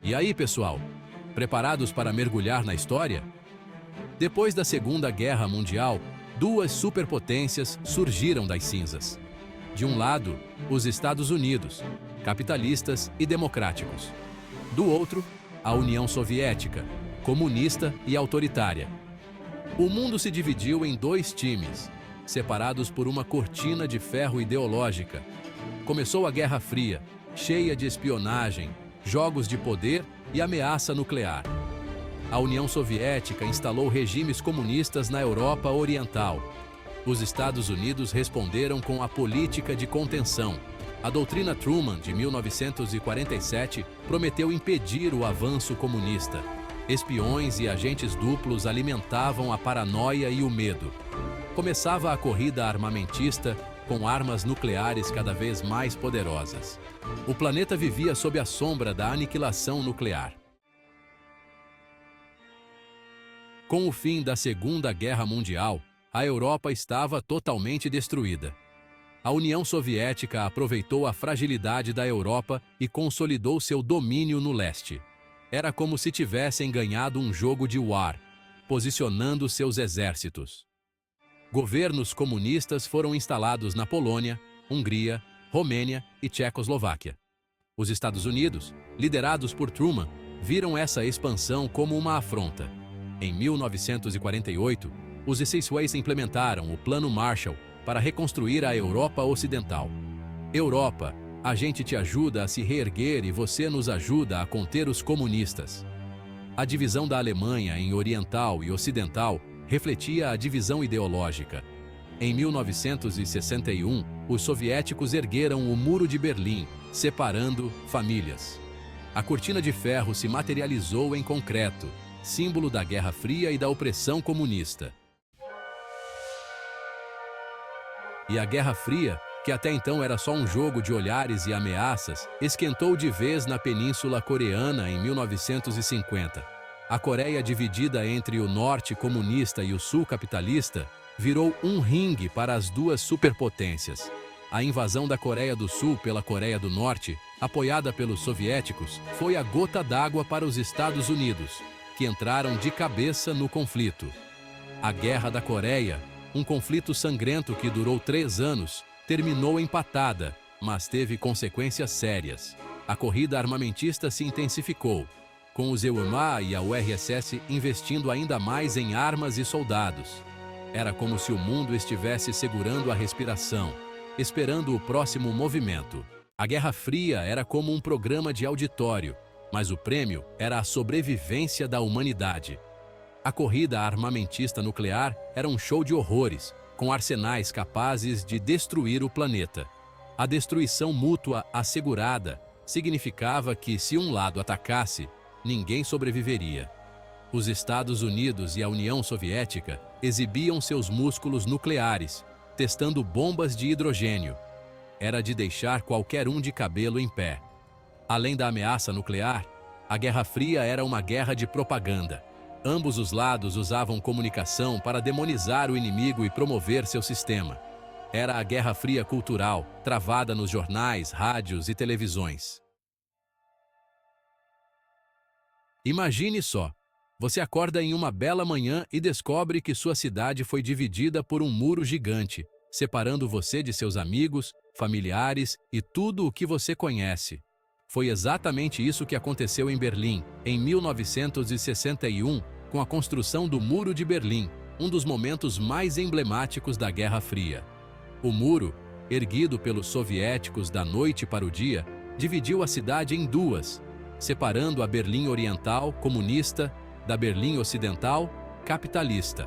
E aí, pessoal? Preparados para mergulhar na história? Depois da Segunda Guerra Mundial, duas superpotências surgiram das cinzas. De um lado, os Estados Unidos, capitalistas e democráticos. Do outro, a União Soviética, comunista e autoritária. O mundo se dividiu em dois times, separados por uma cortina de ferro ideológica. Começou a Guerra Fria, cheia de espionagem, jogos de poder e ameaça nuclear. A União Soviética instalou regimes comunistas na Europa Oriental. Os Estados Unidos responderam com a política de contenção. A doutrina Truman, de 1947, prometeu impedir o avanço comunista. Espiões e agentes duplos alimentavam a paranoia e o medo. Começava a corrida armamentista, com armas nucleares cada vez mais poderosas. O planeta vivia sob a sombra da aniquilação nuclear. Com o fim da Segunda Guerra Mundial, a Europa estava totalmente destruída. A União Soviética aproveitou a fragilidade da Europa e consolidou seu domínio no leste. Era como se tivessem ganhado um jogo de war, posicionando seus exércitos. Governos comunistas foram instalados na Polônia, Hungria, Romênia e Tchecoslováquia. Os Estados Unidos, liderados por Truman, viram essa expansão como uma afronta. Em 1948, os Seychelles implementaram o Plano Marshall para reconstruir a Europa Ocidental. Europa, a gente te ajuda a se reerguer e você nos ajuda a conter os comunistas. A divisão da Alemanha em Oriental e Ocidental refletia a divisão ideológica. Em 1961, os soviéticos ergueram o Muro de Berlim, separando famílias. A cortina de ferro se materializou em concreto, símbolo da Guerra Fria e da opressão comunista. E a Guerra Fria, que até então era só um jogo de olhares e ameaças, esquentou de vez na Península Coreana em 1950. A Coreia, dividida entre o norte comunista e o sul capitalista, virou um ringue para as duas superpotências. A invasão da Coreia do Sul pela Coreia do Norte, apoiada pelos soviéticos, foi a gota d'água para os Estados Unidos, que entraram de cabeça no conflito. A Guerra da Coreia, um conflito sangrento que durou 3 anos, terminou empatada, mas teve consequências sérias. A corrida armamentista se intensificou, com os EUMA e a URSS investindo ainda mais em armas e soldados. Era como se o mundo estivesse segurando a respiração, esperando o próximo movimento. A Guerra Fria era como um programa de auditório, mas o prêmio era a sobrevivência da humanidade. A corrida armamentista nuclear era um show de horrores, com arsenais capazes de destruir o planeta. A destruição mútua assegurada significava que, se um lado atacasse, ninguém sobreviveria. Os Estados Unidos e a União Soviética exibiam seus músculos nucleares, testando bombas de hidrogênio. Era de deixar qualquer um de cabelo em pé. Além da ameaça nuclear, a Guerra Fria era uma guerra de propaganda. Ambos os lados usavam comunicação para demonizar o inimigo e promover seu sistema. Era a Guerra Fria cultural, travada nos jornais, rádios e televisões. Imagine só, você acorda em uma bela manhã e descobre que sua cidade foi dividida por um muro gigante, separando você de seus amigos, familiares e tudo o que você conhece. Foi exatamente isso que aconteceu em Berlim, em 1961, com a construção do Muro de Berlim, um dos momentos mais emblemáticos da Guerra Fria. O muro, erguido pelos soviéticos da noite para o dia, dividiu a cidade em duas, separando a Berlim Oriental, comunista, da Berlim Ocidental, capitalista.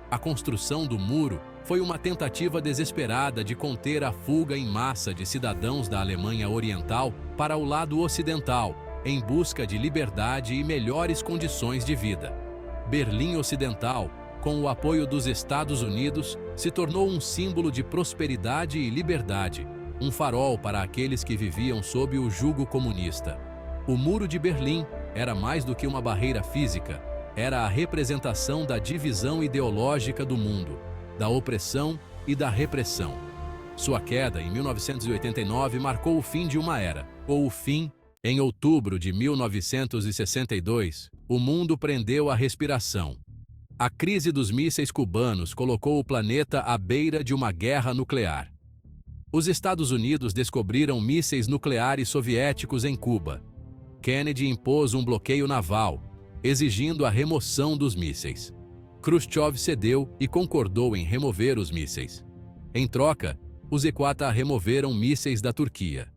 A construção do muro foi uma tentativa desesperada de conter a fuga em massa de cidadãos da Alemanha Oriental para o lado ocidental, em busca de liberdade e melhores condições de vida. Berlim Ocidental, com o apoio dos Estados Unidos, se tornou um símbolo de prosperidade e liberdade, um farol para aqueles que viviam sob o jugo comunista. O Muro de Berlim era mais do que uma barreira física, era a representação da divisão ideológica do mundo, da opressão e da repressão. Sua queda, em 1989, marcou o fim de uma era, ou o fim Em outubro de 1962, o mundo prendeu a respiração. A crise dos mísseis cubanos colocou o planeta à beira de uma guerra nuclear. Os Estados Unidos descobriram mísseis nucleares soviéticos em Cuba. Kennedy impôs um bloqueio naval, exigindo a remoção dos mísseis. Khrushchev cedeu e concordou em remover os mísseis. Em troca, os Equata removeram mísseis da Turquia.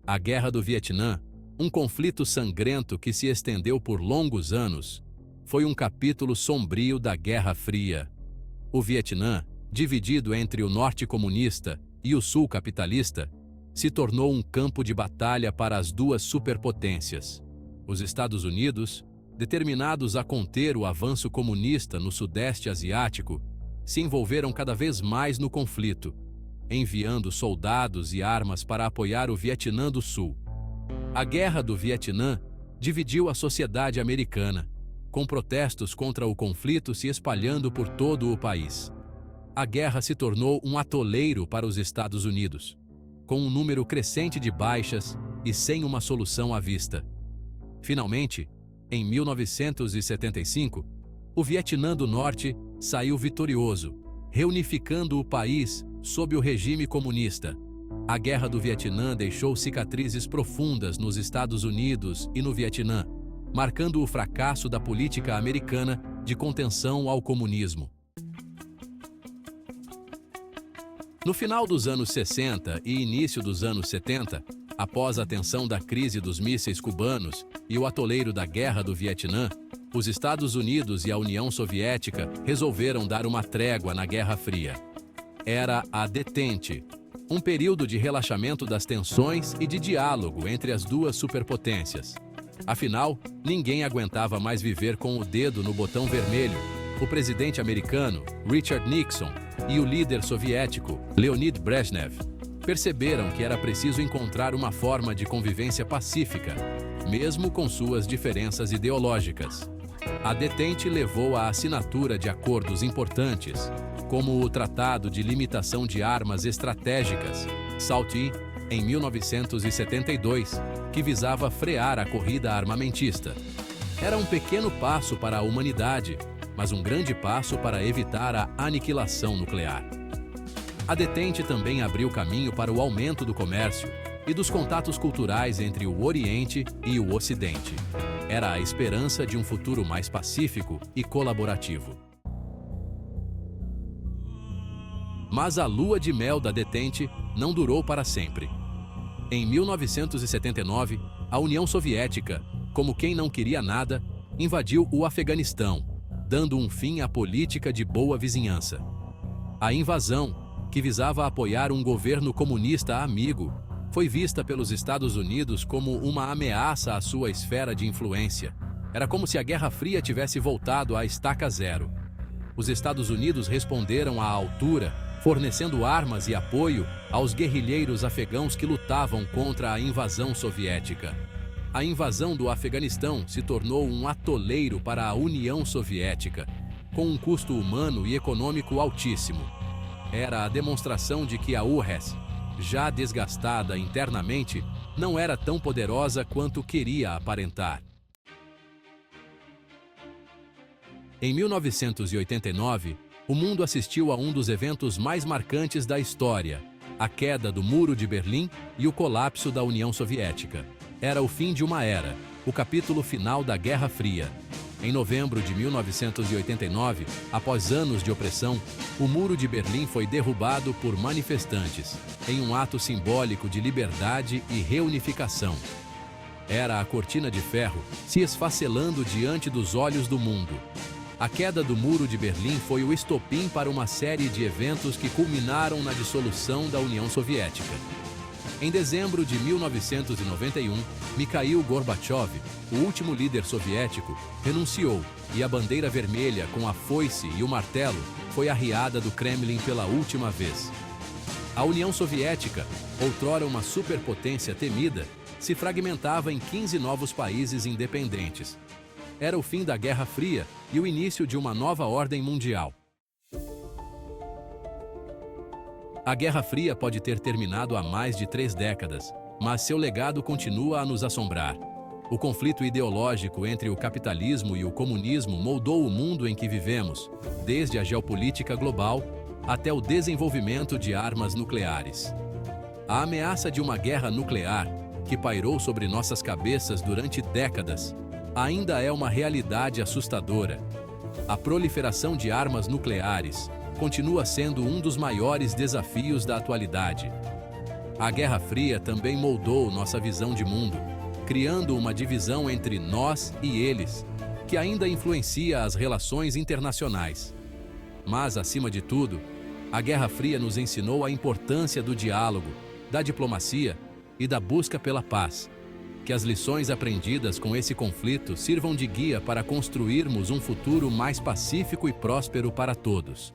A Guerra do Vietnã, um conflito sangrento que se estendeu por longos anos, foi um capítulo sombrio da Guerra Fria. O Vietnã, dividido entre o norte comunista e o sul capitalista, se tornou um campo de batalha para as duas superpotências. Os Estados Unidos, determinados a conter o avanço comunista no Sudeste Asiático, se envolveram cada vez mais no conflito, enviando soldados e armas para apoiar o Vietnã do Sul. A Guerra do Vietnã dividiu a sociedade americana, com protestos contra o conflito se espalhando por todo o país. A guerra se tornou um atoleiro para os Estados Unidos, com um número crescente de baixas e sem uma solução à vista. Finalmente, em 1975, o Vietnã do Norte saiu vitorioso, reunificando o país sob o regime comunista. A Guerra do Vietnã deixou cicatrizes profundas nos Estados Unidos e no Vietnã, marcando o fracasso da política americana de contenção ao comunismo. No final dos anos 60 e início dos anos 70, após a tensão da crise dos mísseis cubanos e o atoleiro da Guerra do Vietnã, os Estados Unidos e a União Soviética resolveram dar uma trégua na Guerra Fria. Era a detente, um período de relaxamento das tensões e de diálogo entre as duas superpotências. Afinal, ninguém aguentava mais viver com o dedo no botão vermelho. O presidente americano, Richard Nixon, e o líder soviético, Leonid Brezhnev, perceberam que era preciso encontrar uma forma de convivência pacífica, mesmo com suas diferenças ideológicas. A detente levou à assinatura de acordos importantes, como o Tratado de Limitação de Armas Estratégicas, SALT-I, em 1972, que visava frear a corrida armamentista. Era um pequeno passo para a humanidade, mas um grande passo para evitar a aniquilação nuclear. A detente também abriu caminho para o aumento do comércio e dos contatos culturais entre o Oriente e o Ocidente. Era a esperança de um futuro mais pacífico e colaborativo. Mas a lua de mel da detente não durou para sempre. Em 1979, a União Soviética, como quem não queria nada, invadiu o Afeganistão, dando um fim à política de boa vizinhança. A invasão, que visava apoiar um governo comunista amigo, foi vista pelos Estados Unidos como uma ameaça à sua esfera de influência. Era como se a Guerra Fria tivesse voltado à estaca zero. Os Estados Unidos responderam à altura, fornecendo armas e apoio aos guerrilheiros afegãos que lutavam contra a invasão soviética. A invasão do Afeganistão se tornou um atoleiro para a União Soviética, com um custo humano e econômico altíssimo. Era a demonstração de que a URSS, já desgastada internamente, não era tão poderosa quanto queria aparentar. Em 1989, o mundo assistiu a um dos eventos mais marcantes da história, a queda do Muro de Berlim e o colapso da União Soviética. Era o fim de uma era, o capítulo final da Guerra Fria. Em novembro de 1989, após anos de opressão, o Muro de Berlim foi derrubado por manifestantes, em um ato simbólico de liberdade e reunificação. Era a cortina de ferro se esfacelando diante dos olhos do mundo. A queda do Muro de Berlim foi o estopim para uma série de eventos que culminaram na dissolução da União Soviética. Em dezembro de 1991, Mikhail Gorbachev, o último líder soviético, renunciou e a bandeira vermelha com a foice e o martelo foi arriada do Kremlin pela última vez. A União Soviética, outrora uma superpotência temida, se fragmentava em 15 novos países independentes. Era o fim da Guerra Fria e o início de uma nova ordem mundial. A Guerra Fria pode ter terminado há mais de 3 décadas, mas seu legado continua a nos assombrar. O conflito ideológico entre o capitalismo e o comunismo moldou o mundo em que vivemos, desde a geopolítica global até o desenvolvimento de armas nucleares. A ameaça de uma guerra nuclear, que pairou sobre nossas cabeças durante décadas, ainda é uma realidade assustadora. A proliferação de armas nucleares continua sendo um dos maiores desafios da atualidade. A Guerra Fria também moldou nossa visão de mundo, criando uma divisão entre nós e eles, que ainda influencia as relações internacionais. Mas, acima de tudo, a Guerra Fria nos ensinou a importância do diálogo, da diplomacia e da busca pela paz. Que as lições aprendidas com esse conflito sirvam de guia para construirmos um futuro mais pacífico e próspero para todos.